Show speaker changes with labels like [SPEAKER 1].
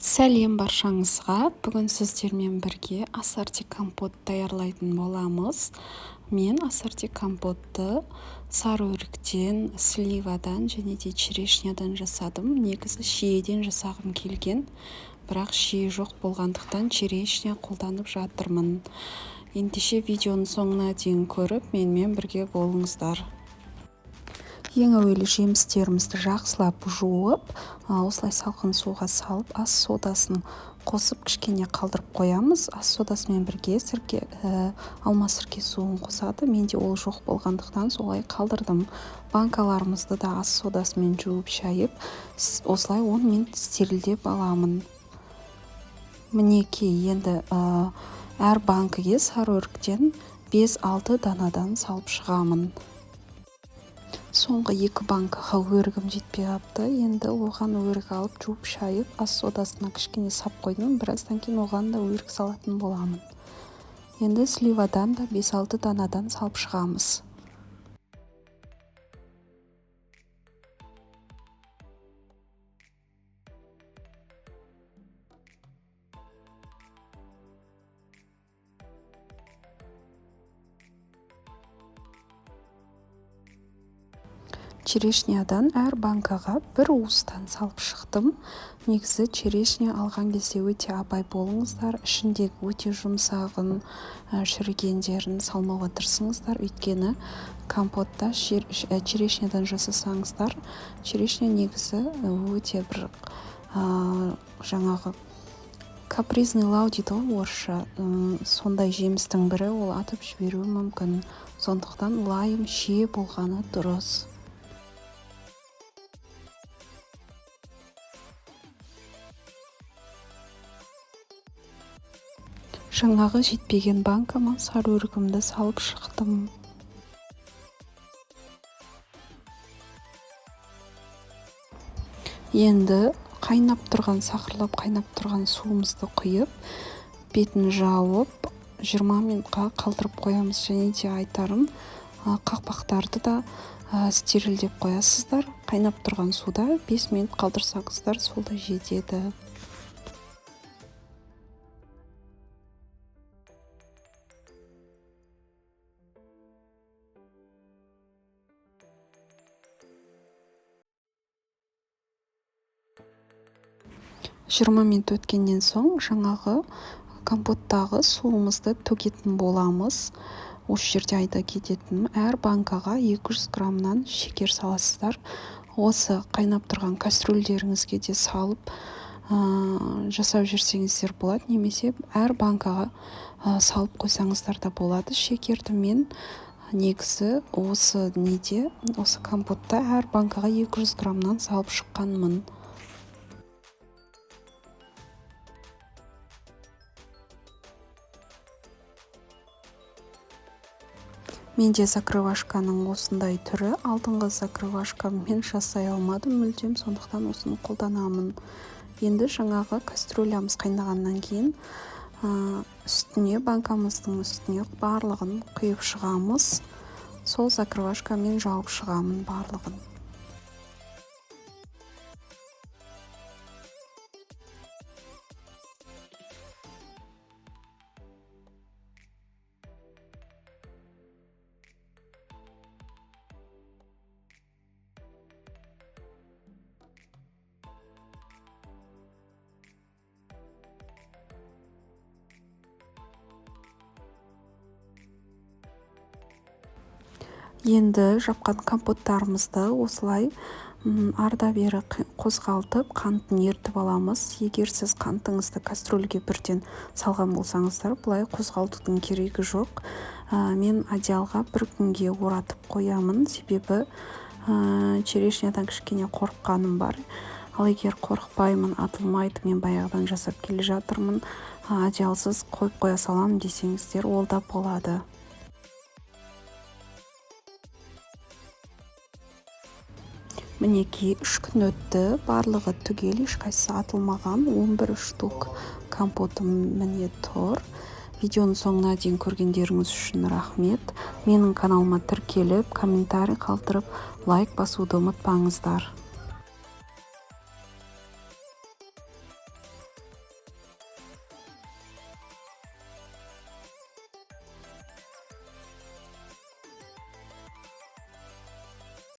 [SPEAKER 1] Сәлем баршаңызға. Бүгін сіздермен бірге ассорти компот даярлайтын боламыз. Мен ассорти компотты сары өріктен, сливадан және де черешнядан жасадым. Негізі шиеден жасағым келген, бірақ шие жоқ болғандықтан черешня қолданып жатырмын. Ендеше видеоның соңына дейін көріп, менімен бірге болыңыздар. Ең әуелі жемістерімізді жақсылап жуып, осылай салқын суға салып, ас содасын қосып кішкене қалдырып қоямыз. Ас содасымен бірге алма сірке суын қосады. Менде ол жоқ болғандықтан солай қалдырдым. Банкаларымызды да ас содасымен жуып шайып, осылай 10 минут стерилдеп аламын. Мінекей, енді әр банкіге сары өріктен 5-6 данадан салып шығамын. Соңғы 2 банкаға өрігім жетпей қапты. Енді оған өрік алып жуып шайып, ас содасына кішкене сап қойдым. Біраздан кейін оған да өрік салатын боламын. Енді сливадан да 5-6 данадан салып шығамыз. Черешнядан әр банкаға бір уыстан салып шықтым. Негізі черешня алған кезде өте абай болыңыздар. Ішіндегі өте жұмсағын, шірігендерін салмауға тырысыңыздар. Өйткені компотта черешнядан жасасаңыздар, черешня негізі өте бір жаңағы капризный лау дейді ғой орысша. Сондай жемістің бірі, ол атып жіберуі мүмкін. Сондықтан лайым шие болғаны дұрыс. Жаңағы жетпеген банкама сары өрігімді салып шықтым. Енді сақырлап қайнап тұрған суымызды құйып, бетін жауып, 20 минутқа қалдырып қоямыз. Және де айтарым, қақпақтарды да стерилдеп қоясыздар. Қайнап тұрған суда 5 минут қалдырсаңыздар, сол да жетеді. Жиырма минут өткеннен соң жаңағы компоттағы суымызды төгетін боламыз. Осы жерде айта кететінім, әр банкаға 200 граммнан шекер саласыздар. Осы қайнап тұрған кастрюльдеріңізге де салып жасап жүрсеңіздер болады. Немесе әр банкаға салып қойсаңыздар да болады. Шекерді мен негізі осы компотта әр банкаға 200 граммнан салып шыққанмын. Менде закрывашканың осындай түрі. Алдыңғы закрывашкамен жасай алмадым мүлдем, сондықтан осыны қолданамын. Енді жаңағы кастрюлямыз қайнағаннан кейін банкамыздың үстіне барлығын құйып шығамыз. Сол закрывашкамен жауып шығамын барлығын. Енді жапқан компоттарымызды осылай арда-бері қозғалтып, қантын ертіп аламыз. Егер сіз қантыңызды кастрюльге бірден салған болсаңыздар, бұлай қозғалтудың керегі жоқ. Мен одеялға 1 күнге оратып қоямын, себебі черешнядан кішкене қорыққаным бар. Ал егер қорықпаймын, атылмайды, мен баяғыдан жасап келе жатырмын, одеялсыз қойып қоя салам десеңіздер, ол да болады. Мінекей 3 күн өтті, барлығы түгел, ешқайсысы атылмаған. 11 штук компотым міне тұр. Видеоның соңына дейін көргендеріңіз үшін рахмет. Менің каналыма тіркеліп, комментарий қалдырып, лайк басуды ұмытпаңыздар.